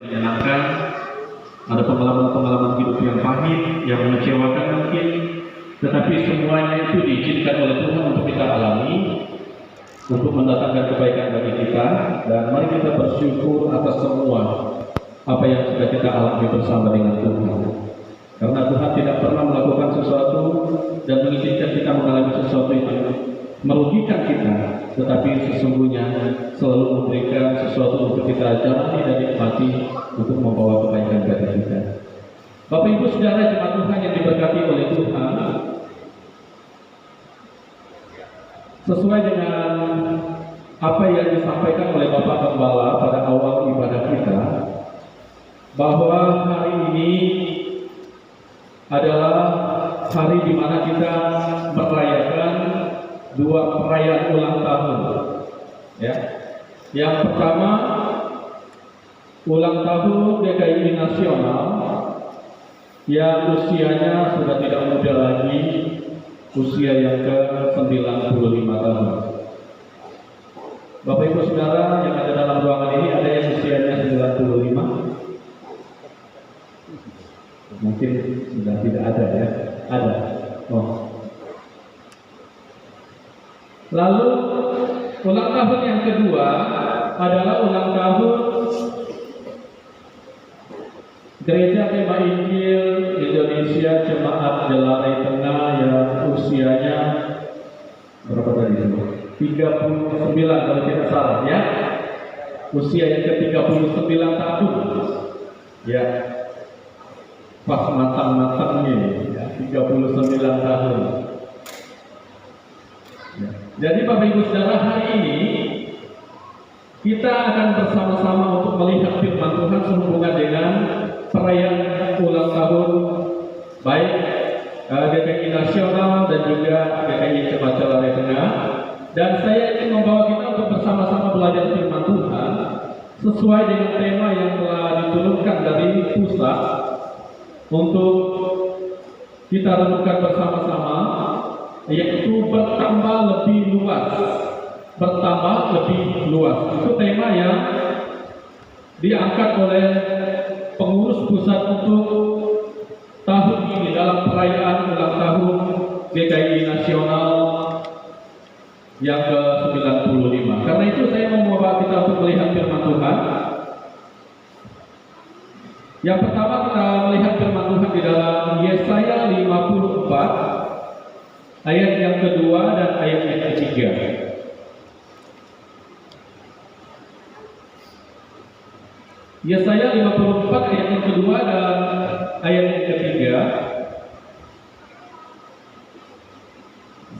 menyenangkan, ada pengalaman-pengalaman hidup yang pahit, yang mengecewakan mungkin, tetapi semuanya itu diizinkan oleh Tuhan untuk kita alami, untuk mendatangkan kebaikan bagi kita. Dan mari kita bersyukur atas semua apa yang sudah kita alami bersama dengan Tuhan. Karena Tuhan tidak pernah melakukan sesuatu dan mengizinkan kita mengalami sesuatu yang merugikan kita, tetapi sesungguhnya selalu memberikan sesuatu untuk kita jalani dan nikmati untuk membawa kebaikan bagi kita. Bapak Ibu Saudara jemaat Tuhan yang diberkati oleh Tuhan, sesuai dengan apa yang disampaikan oleh Bapak Gembala pada awal ibadah kita, bahwa hari ini adalah hari di mana kita merayakan dua perayaan ulang tahun. Ya. Yang pertama, ulang tahun GKI Nasional yang usianya sudah tidak muda lagi, usia yang ke-95 tahun. Bapak Ibu Saudara yang ada dalam ruangan ini, ada yang usianya 95? Mungkin sudah tidak ada ya. Ada. Oh. Lalu ulang tahun yang kedua adalah ulang tahun Gereja Tema Injil Indonesia Jemaat Jelare Tengah yang usianya berapa tadi? 39 kalau tidak salah ya. Usia yang ke-39 tahun. Ya. Pas matang-matangnya ya, 39 tahun. Ya. Jadi Bapak Ibu Saudara, hari ini kita akan bersama-sama untuk melihat firman Tuhan sehubungan dengan perayaan ulang tahun baik GKI Nasional dan juga GKI Jemaat Jelare Tengah. Dan saya ingin membawa kita untuk bersama-sama belajar firman Tuhan sesuai dengan tema yang telah diturunkan dari pusat untuk kita renungkan bersama-sama, yaitu bertambah lebih luas. Bertambah lebih luas. Itu tema yang diangkat oleh pengurus pusat untuk tahun ini dalam perayaan ulang tahun GKI Nasional yang ke-95. Karena itu saya mau membawa kita untuk melihat firman Tuhan. Yang pertama kita melihat firman Tuhan di dalam Yesaya 54 ayat yang kedua dan ayat yang ketiga. Yesaya 54 ayat yang kedua dan ayat yang ketiga.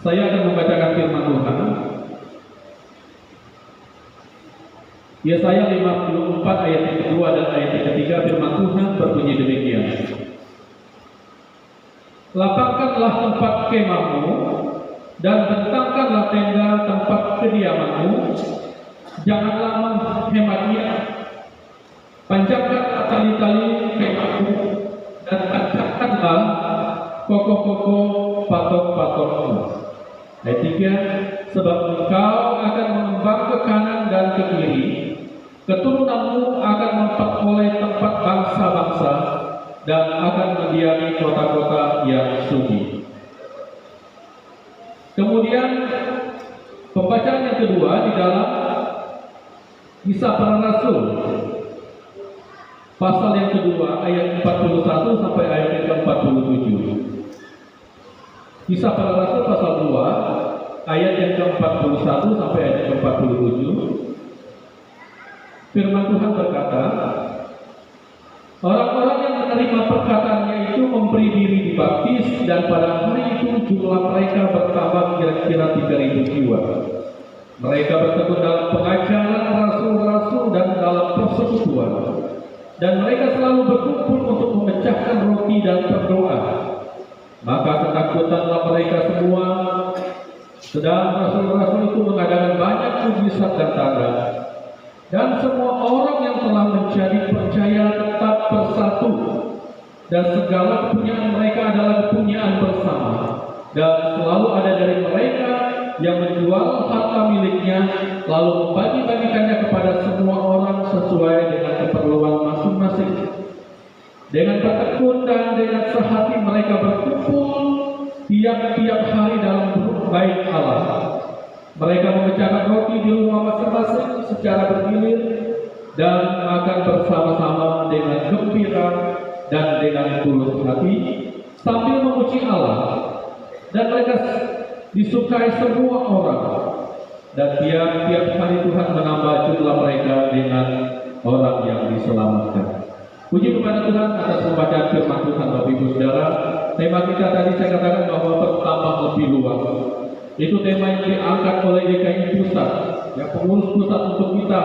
Saya akan membacakan firman Tuhan. Yesaya 54 ayat yang kedua dan ayat yang ketiga, firman Tuhan berbunyi demikian. Lapangkanlah tempat kemahmu dan bentangkanlah tenda tempat kediamanmu. Janganlah menghematnya. Panjangkanlah tali-tali kemahmu dan tancapkanlah pokok-pokok patok-patokmu. Ayat 3, sebab engkau akan mengembang ke kanan dan ke kiri, keturunanmu akan memperoleh tempat bangsa-bangsa dan akan mendiami kota-kota yang sunyi. Kemudian pembacaan yang kedua di dalam Kisah Para Rasul pasal yang kedua ayat 41 sampai ayat yang ke-47. Kisah Para Rasul pasal 2 ayat yang ke-41 sampai ayat yang ke-47. Firman Tuhan berkata, orang-orang yang menerima perkataannya itu memberi diri dibaptis, dan pada hari itu jumlah mereka bertambah kira-kira 3.000 jiwa. Mereka bertekun dalam pengajaran rasul-rasul dan dalam persekutuan, dan mereka selalu berkumpul untuk memecahkan roti dan berdoa. Maka ketakutanlah mereka semua, sedang rasul-rasul itu mengadakan banyak mujizat dan tanda. Dan semua orang yang telah menjadi percaya tetap bersatu, dan segala kepunyaan mereka adalah kepunyaan bersama. Dan selalu ada dari mereka yang menjual harta miliknya, lalu membagi-bagikannya kepada semua orang sesuai dengan keperluan masing-masing. masing-masing. Dengan bertekun dan dengan sehati mereka berkumpul tiap-tiap hari dalam grup bait Allah. Mereka memecahkan roti di rumah masing-masing secara bergilir dan makan bersama-sama dengan gembira dan dengan tulus hati sambil memuji Allah. Dan mereka disukai semua orang. Dan tiap-tiap hari Tuhan menambah jumlah mereka dengan orang yang diselamatkan. Puji kepada Tuhan atas pembacaan firman Tuhan, Bapak Ibu Saudara. Tema kita tadi saya katakan bahwa bertambah lebih luas. Itu tema yang diangkat oleh GKI Pusat, yang pengurus pusat untuk kita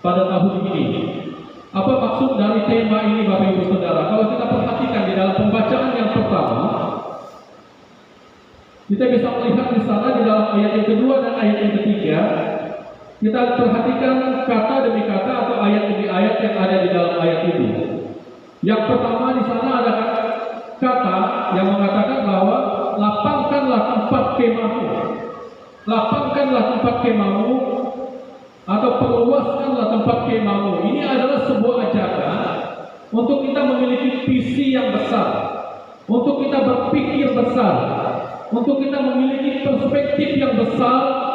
pada tahun ini. Apa maksud dari tema ini, Bapak Ibu Saudara? Kalau kita perhatikan di dalam pembacaan yang pertama, kita bisa melihat di sana di dalam ayat yang kedua dan ayat yang ketiga, kita perhatikan kata demi kata atau ayat demi ayat yang ada di dalam ayat itu. Yang pertama di sana ada kata yang mengatakan bahwa lapangkanlah tempat kemahmu, lapangkanlah tempat kemahmu, atau perluaskanlah tempat kemahmu. Ini adalah sebuah ajakan untuk kita memiliki visi yang besar, untuk kita berpikir besar, untuk kita memiliki perspektif yang besar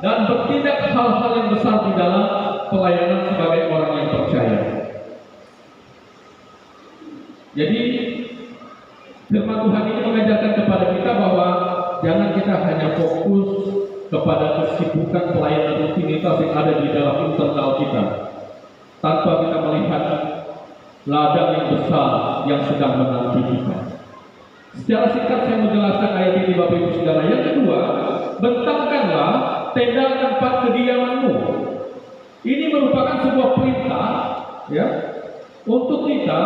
dan bertindak hal-hal yang besar di dalam pelayanan sebagai orang yang percaya. Jadi firman Tuhan ini mengajarkan kepada kita bahwa jangan kita hanya fokus kepada kesibukan pelayanan rutinitas yang ada di dalam internal kita, tanpa kita melihat ladang yang besar yang sedang menanti kita. Secara singkat saya menjelaskan ayat ini, Bapak Ibu Saudara. Yang kedua, bentangkanlah tenda tempat kediamanmu. Ini merupakan sebuah perintah, ya, untuk kita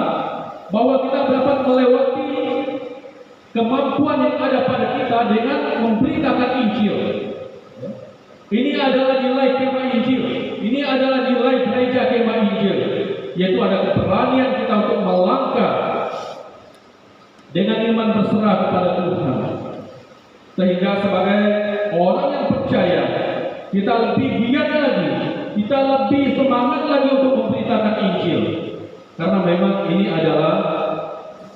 bahwa kita dapat melewati kemampuan yang ada pada kita dengan memberitakan Injil. Ini adalah nilai kemah Injil. Ini adalah nilai gereja kemah Injil, yaitu ada keberanian kita untuk melangkah dengan iman berserah kepada Tuhan. Sehingga sebagai orang yang percaya, kita lebih giat lagi, kita lebih semangat lagi untuk memberitakan Injil. Karena memang ini adalah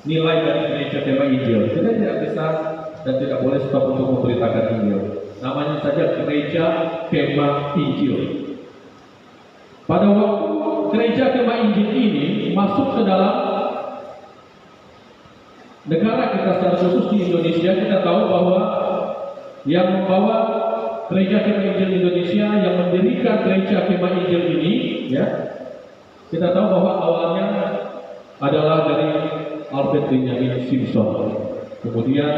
nilai dari gereja kemah Injil. Kita tidak bisa dan tidak boleh stop untuk memberitakan Injil. Namanya saja gereja kemah Injil. Pada waktu gereja kemah Injil ini masuk ke dalam negara kita secara khusus di Indonesia, kita tahu bahwa yang membawa gereja kemah Injil Indonesia, yang mendirikan gereja kemah Injil ini, ya, kita tahu bahwa awalnya adalah dari Albert Benjamin Simpson. Kemudian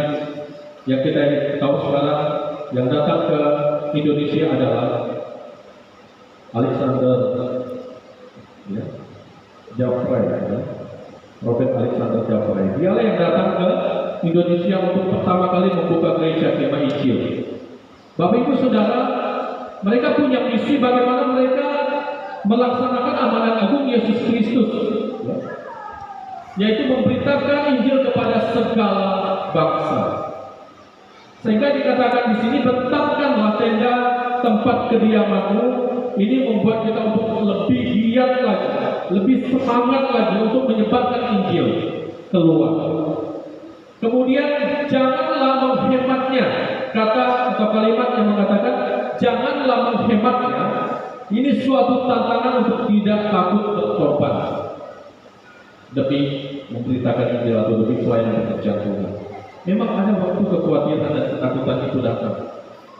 yang kita tahu sekarang yang datang ke Indonesia adalah Alexander, ya, Jeffrey, ya. Robert Alexander Jeffrey. Dialah yang datang ke Indonesia untuk pertama kali membuka gereja kemah Injil. Bapak Ibu Saudara, mereka punya misi bagaimana mereka melaksanakan amanat agung Yesus Kristus, ya, yaitu memberitakan Injil kepada segala bangsa. Sehingga dikatakan di sini, bentangkanlah tenda tempat kediamanmu. Ini membuat kita untuk lebih giat lagi, lebih semangat lagi untuk menyebarkan Injil keluar. Kemudian janganlah menghematnya. Kata atau kalimat yang mengatakan janganlah menghematnya. Ini suatu tantangan untuk tidak takut berkorban demi memberitakan Injil atau demi pelayanan pekerjaan Tuhan. Memang ada waktu kekhawatiran dan ketakutan itu datang.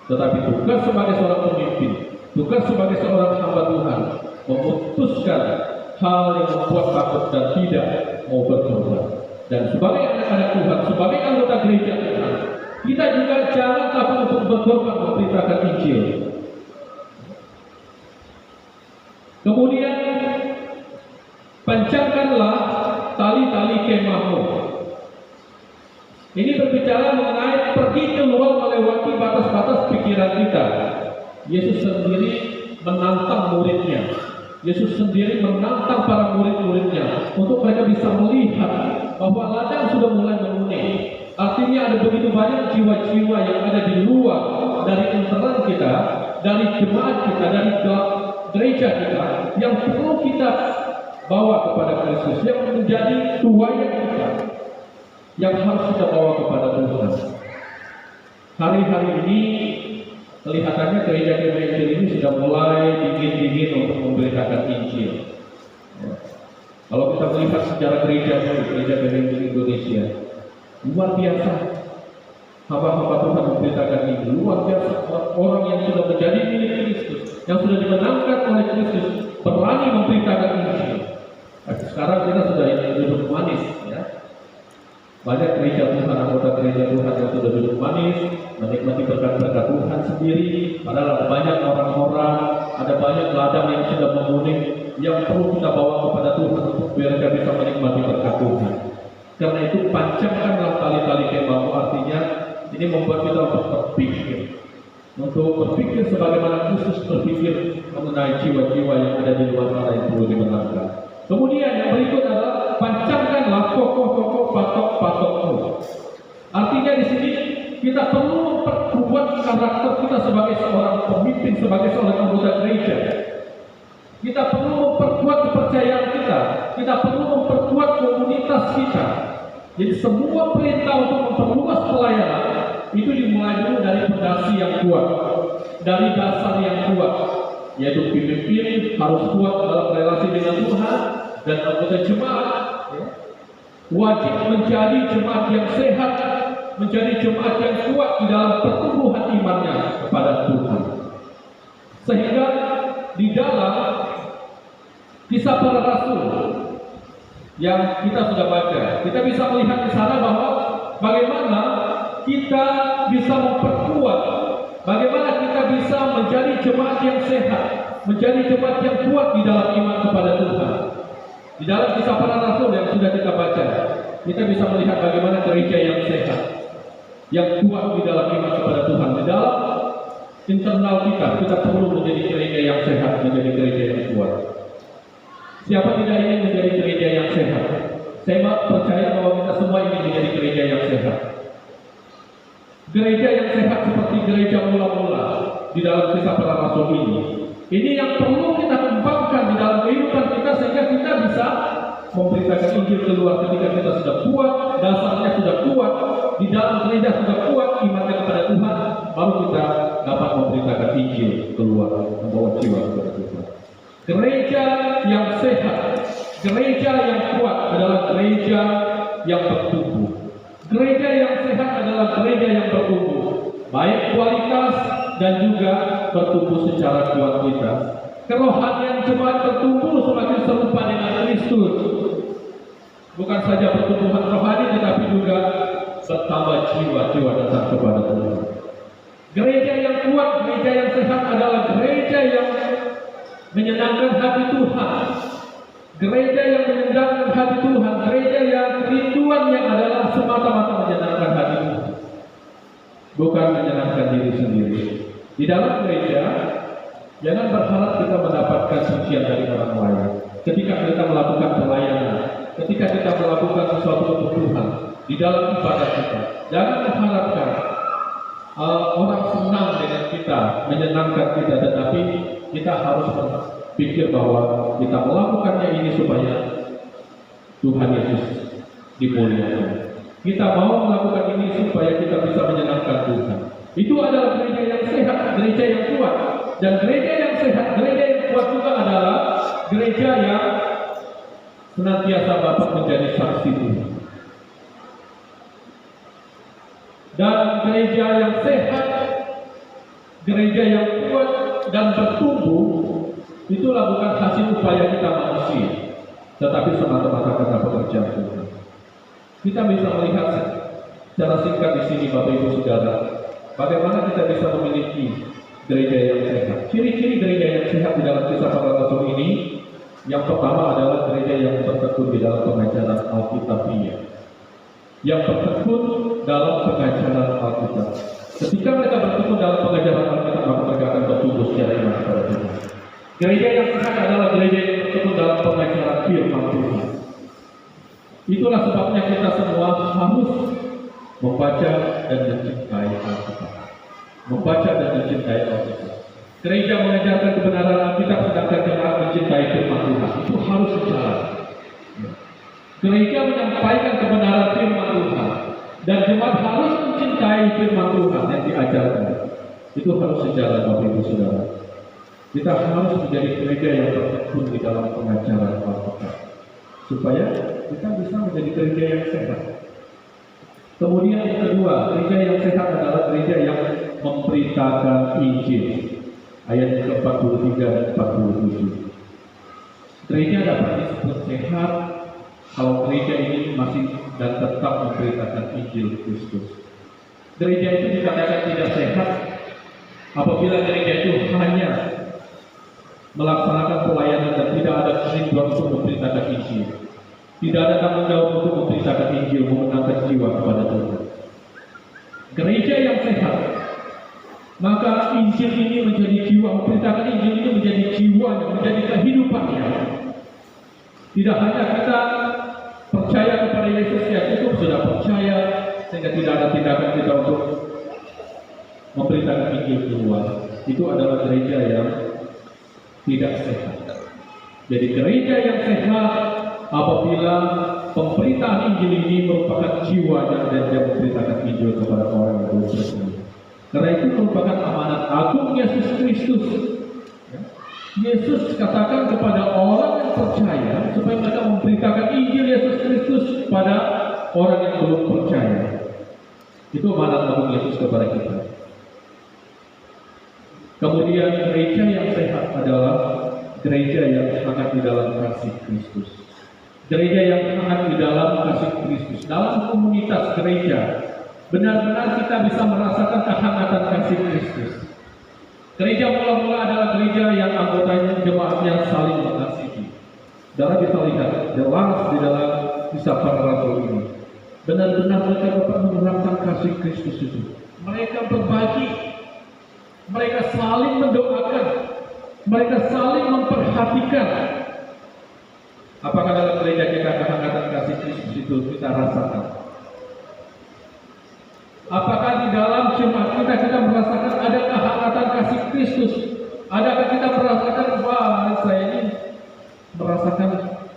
Tetapi tugas sebagai seorang pemimpin, tugas sebagai seorang hamba Tuhan, memutuskan hal yang membuat takut dan tidak mau berkorban. Dan sebagai anak-anak Tuhan, sebagai anggota gereja Tuhan, kita juga jangan takut untuk berkorban memberitakan Injil. Kemudian pancangkanlah tali-tali kemahmu. Ini berbicara mengenai pergi keluar melewati batas-batas pikiran kita. Yesus sendiri menantang muridnya. Yesus sendiri menantang para murid-muridnya untuk mereka bisa melihat bahwa ladang sudah mulai menguning. Artinya ada begitu banyak jiwa-jiwa yang ada di luar dari internal kita, dari jemaat kita, dari gereja kita, yang perlu kita bawa kepada Kristus, yang menjadi tuayan kita, yang harus kita bawa kepada Tuhan. Hari-hari ini kelihatannya gereja Injil ini sudah mulai dingin-dingin untuk memberitakan Injil. Kalau kita melihat sejarah gereja Injil Indonesia, luar biasa. Hamba-hamba Tuhan memberitakan Injil, luar biasa. Orang yang sudah menjadi milik Kristus, yang sudah dimenangkan oleh Kristus, berani memberitakan Injil. Sekarang kita sudah duduk manis, ya. Banyak gereja Tuhan, anggota gereja Tuhan yang sudah duduk manis, menikmati berkat-berkat Tuhan sendiri. Padahal ada banyak orang-orang, ada banyak ladang yang sudah menguning, yang perlu kita bawa kepada Tuhan untuk biar kita bisa menikmati berkat Tuhan. Karena itu panjangkanlah tali-tali kemamu, artinya ini membuat kita untuk berpikir sebagaimana Kristus berpikir mengenai jiwa-jiwa yang ada di luar sana yang perlu dimenangkan. Kemudian yang berikut adalah pancangkanlah pokok-pokok patok-patokmu. Artinya di sini kita perlu memperkuat karakter kita sebagai seorang pemimpin, sebagai seorang anggota gereja. Kita perlu memperkuat kepercayaan kita. Kita perlu memperkuat komunitas kita. Jadi semua perintah untuk memperluas pelayanan itu dimulai dulu dari fondasi yang kuat, dari dasar yang kuat, yaitu pemimpin harus kuat dalam relasi dengan Tuhan, dan anggota jemaat wajib menjadi jemaat yang sehat, menjadi jemaat yang kuat di dalam pertumbuhan imannya kepada Tuhan. Sehingga di dalam Kisah Para Rasul yang kita sudah baca, kita bisa melihat di sana bahwa bagaimana kita bisa memperkuat, bagaimana kita bisa menjadi jemaat yang sehat, menjadi jemaat yang kuat di dalam iman kepada Tuhan. Di dalam Kisah Para Rasul yang sudah kita baca, kita bisa melihat bagaimana gereja yang sehat, yang kuat di dalam iman kepada Tuhan. Di dalam internal kita perlu menjadi gereja yang sehat, menjadi gereja yang kuat. Siapa tidak ingin menjadi gereja yang sehat? Saya percaya bahwa kita semua ingin menjadi gereja yang sehat. Gereja yang sehat seperti gereja mula-mula di dalam Kisah Para Rasul ini. Ini yang perlu kita kembangkan di dalam kehidupan kita sehingga kita bisa memberitakan Injil keluar ketika kita sudah kuat, dasarnya sudah kuat, di dalam gereja sudah kuat, imannya kepada Tuhan, baru kita dapat memberitakan Injil keluar, membawa jiwa kepada Tuhan. Gereja yang sehat, gereja yang kuat adalah gereja yang bertumbuh. Gereja yang sehat adalah gereja yang bertumbuh, baik kualitas dan juga bertumbuh secara kuantitas. Kerohanian jemaat bertumbuh semakin serupa dengan Kristus. Bukan saja pertumbuhan rohani, tetapi juga bertambah jiwa-jiwa datang kepada Tuhan. Gereja yang kuat, gereja yang sehat adalah gereja yang menyenangkan hati Tuhan. Gereja yang menyenangkan hati Tuhan, gereja yang kerinduannya adalah semata-mata menyenangkan hati Tuhan, bukan menyenangkan diri sendiri. Di dalam gereja, jangan berharap kita mendapatkan pujian dari orang lain. Ketika kita melakukan pelayanan, ketika kita melakukan sesuatu untuk Tuhan, di dalam ibadah kita, jangan mengharapkan orang senang dengan kita, menyenangkan kita, tetapi kita harus berpikir bahwa kita melakukannya ini supaya Tuhan Yesus dimuliakan. Kita mau melakukan ini supaya kita bisa menyenangkan Tuhan. Itu adalah gereja yang sehat, gereja yang kuat. Dan gereja yang sehat, gereja yang kuat juga adalah gereja yang senantiasa dapat menjadi saksi Tuhan. Dan gereja yang sehat, gereja yang kuat dan bertumbuh, itulah bukan hasil upaya kita manusia, tetapi semata-mata karena pekerjaan Tuhan. Kita bisa melihat secara singkat di sini, Bapak Ibu Saudara, bagaimana kita bisa memiliki gereja yang sehat. Ciri-ciri gereja yang sehat di dalam Kisah Para Rasul ini, yang pertama adalah gereja yang bertekun di dalam pengajaran Alkitabiah, yang bertekun dalam pengajaran Alkitab. Ketika mereka bertekun dalam pengajaran Alkitab, maka mereka akan bertumbuh secara iman kepada Tuhan. Gereja yang sehat adalah gereja yang bertekun dalam pengajaran firman Tuhan. Itulah sebabnya kita semua harus membaca dan mencintai Alkitab. Membaca dan mencintai Alkitab. Gereja mengajarkan kebenaran Alkitab, sedangkan jemaat mencintai firman Tuhan. Itu harus sejalan. Gereja menyampaikan kebenaran firman Tuhan, dan jemaat harus mencintai firman Tuhan yang diajarkan. Itu harus sejalan, Bapak Ibu Saudara. Kita harus menjadi gereja yang bertekun di dalam pengajaran Alkitab, supaya kita bisa menjadi gereja yang sehat. Kemudian yang kedua, gereja yang sehat adalah gereja yang memberitakan Injil. Ayat ke-43 dan 47. Gereja dapat disebut sehat kalau gereja ini masih dan tetap memberitakan Injil Kristus. Gereja itu dikatakan tidak sehat apabila gereja itu hanya melaksanakan pelayanan dan tidak ada kerinduan untuk memberitakan Injil. Tidak ada tanggung jawab untuk memberitakan Injil, memenangkan jiwa kepada Tuhan. Gereja yang sehat, maka Injil ini menjadi jiwa, memberitakan Injil ini menjadi jiwanya, menjadi kehidupannya. Tidak hanya kita percaya kepada Yesus yang itu sudah percaya, sehingga tidak ada tindakan kita untuk memberitakan Injil keluar. Itu adalah gereja yang tidak sehat. Jadi gereja yang sehat apabila pemberitaan Injil ini merupakan jiwanya dan dia memberitakan Injil kepada orang yang belum percaya. Karena itu merupakan amanat agung Yesus Kristus. Yesus katakan kepada orang yang percaya supaya mereka memberitakan Injil Yesus Kristus kepada orang yang belum percaya. Itu amanat agung Yesus kepada kita. Kemudian gereja yang sehat adalah gereja yang hangat di dalam kasih Kristus. Gereja yang hangat di dalam kasih Kristus. Dalam komunitas gereja, benar-benar kita bisa merasakan kehangatan kasih Kristus. Gereja mula-mula adalah gereja yang anggotanya, jemaatnya saling mengasihi. Saudara bisa lihat jelas di dalam kisah para rasul ini. Benar-benar mereka dapat menerapkan kasih Kristus itu. Mereka berbagi, mereka saling mendoakan, mereka saling memperhatikan. Apakah dalam gereja kita kehangatan kasih Kristus itu kita rasakan? Apakah di dalam jemaat kita merasakan ada kehangatan kasih Kristus? Adakah kita merasakan, wah saya ini merasakan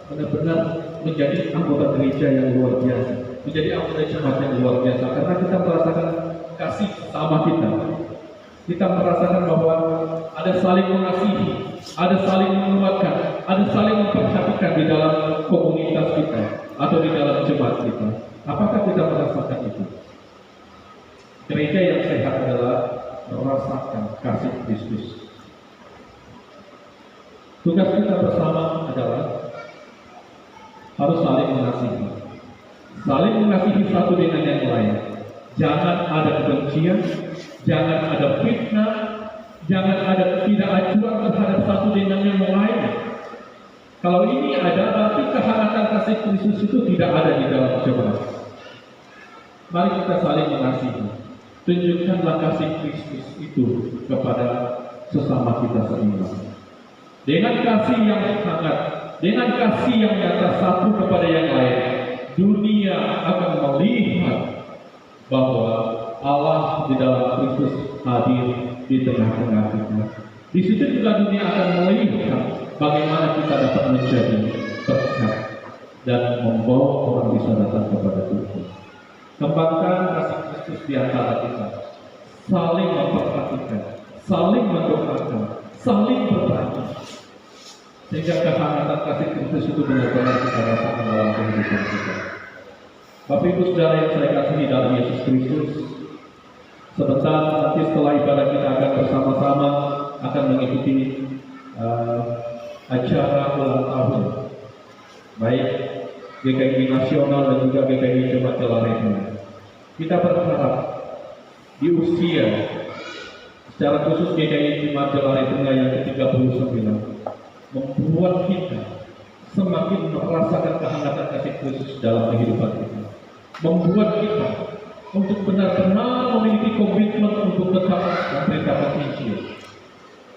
benar-benar menjadi anggota gereja yang luar biasa, menjadi anggota jemaat yang luar biasa, karena kita merasakan kasih sama kita. Kita merasakan bahwa ada saling mengasihi, ada saling menguatkan, ada saling memperhatikan di dalam komunitas kita atau di dalam jemaat kita. Apakah kita merasakan itu? Gereja yang sehat adalah merasakan kasih Kristus. Tugas kita bersama adalah harus saling mengasihi. Saling mengasihi satu dengan yang lain. Jangan ada kebencian, jangan ada fitnah, jangan ada ketidakacuan terhadap satu dengan yang lain. Kalau ini ada, berarti kehangatan kasih Kristus itu tidak ada di dalam jemaat. Mari kita saling mengasihi. Tunjukkanlah kasih Kristus itu kepada sesama kita seiman. Dengan kasih yang hangat, dengan kasih yang nyata satu kepada yang lain, dunia akan melihat bahwa Allah di dalam Kristus hadir di tengah-tengah kita. Di situ juga dunia akan melihat bagaimana kita dapat menjadi berkat dan membawa orang bisa datang kepada Tuhan. Kembangkan kasih Kristus di antara kita, saling memperhatikan, saling mendoakan, saling berbagi, sehingga kehangatan kasih Kristus itu benar-benar kita rasakan dalam kehidupan kita. Bapak Ibu Saudara yang saya kasihi dalam Yesus Kristus, sebentar nanti setelah ibadah kita akan bersama-sama akan mengikuti acara ulang tahun, baik GKI Nasional dan juga GKI Jemaat Jalanan. Kita berharap di usia, secara khusus GKI Jemaat Jalanan yang ke-39, membuat kita semakin merasakan kehangatan kasih Kristus dalam kehidupan kita. Membuat kita untuk benar-benar memiliki komitmen untuk tetap memberitakan Injil,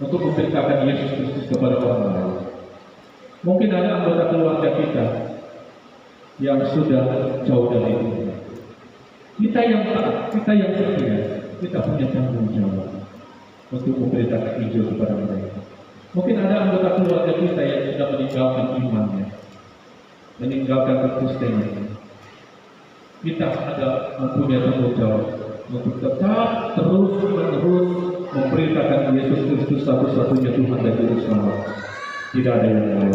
untuk memberitakan Yesus Kristus kepada orang lain. Mungkin ada anggota keluarga kita yang sudah jauh dari Tuhan. Kita yang taat, kita yang setia, kita punya tanggung jawab untuk memberitakan Injil kepada mereka. Mungkin ada anggota keluarga kita yang sudah meninggalkan imannya. meninggalkan kekristenan. Kita ada mempunyai tanggung jawab untuk tetap terus-menerus memberitakan Yesus Kristus satu-satunya Tuhan dan Juru Selamat. Tidak ada yang lain.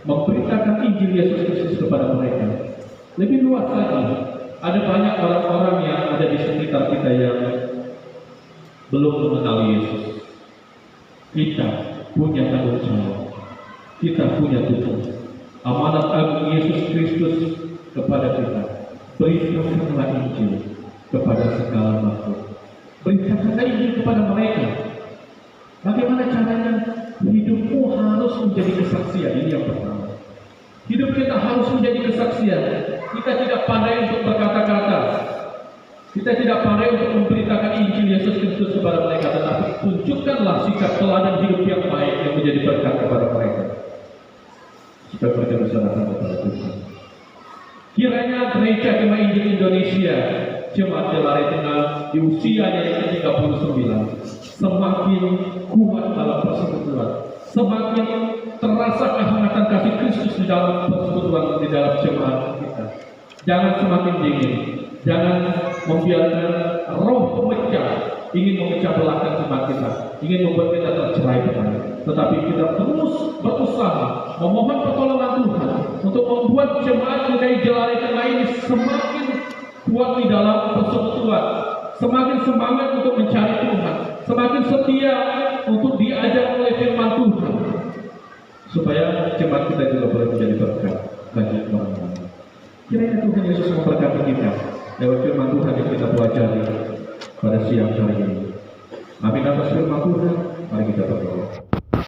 Memberitakan Injil Yesus Kristus kepada mereka. Lebih luas lagi, ada banyak orang-orang yang ada di sekitar kita yang belum mengenal Yesus. Kita punya tanggung jawab. Kita punya tugas. Amanat agung Yesus Kristus kepada kita. Beritakanlah Injil kepada segala makhluk. Beritakanlah Injil kepada mereka. Bagaimana caranya? Hidupmu harus menjadi kesaksian. Ini yang pertama. Hidup kita harus menjadi kesaksian. Kita tidak pandai untuk berkata-kata. Kita tidak pandai untuk memberitakan Injil Yesus Kristus kepada mereka, tetapi tunjukkanlah sikap teladan hidup yang baik yang menjadi berkat kepada mereka, supaya mereka bisa datang kepada Tuhan. Kiranya Gereja Gema Injil Indonesia, Jemaat Jelare Tengah di usianya yang ke-39 semakin kuat dalam persekutuan, semakin terasa kehangatan kasih Kristus di dalam persekutuan, di dalam jemaat kita. Jangan semakin dingin, jangan membiarkan roh pemecah ingin memecah belahkan jemaat kita, ingin membuat kita tercerai-berai. Tetapi kita terus berusaha memohon pertolongan Tuhan untuk membuat jemaat GKI Jelare Tengah ini semakin kuat di dalam persekutuan, semakin semangat untuk mencari Tuhan, semakin setia untuk diajar oleh firman Tuhan, supaya jemaat kita juga boleh menjadi berkat bagi orang lain. Kiranya Tuhan Yesus memberkati kita lewat firman Tuhan yang kita pelajari pada siang hari ini. Amin atas firman Tuhan. Mari kita berdoa.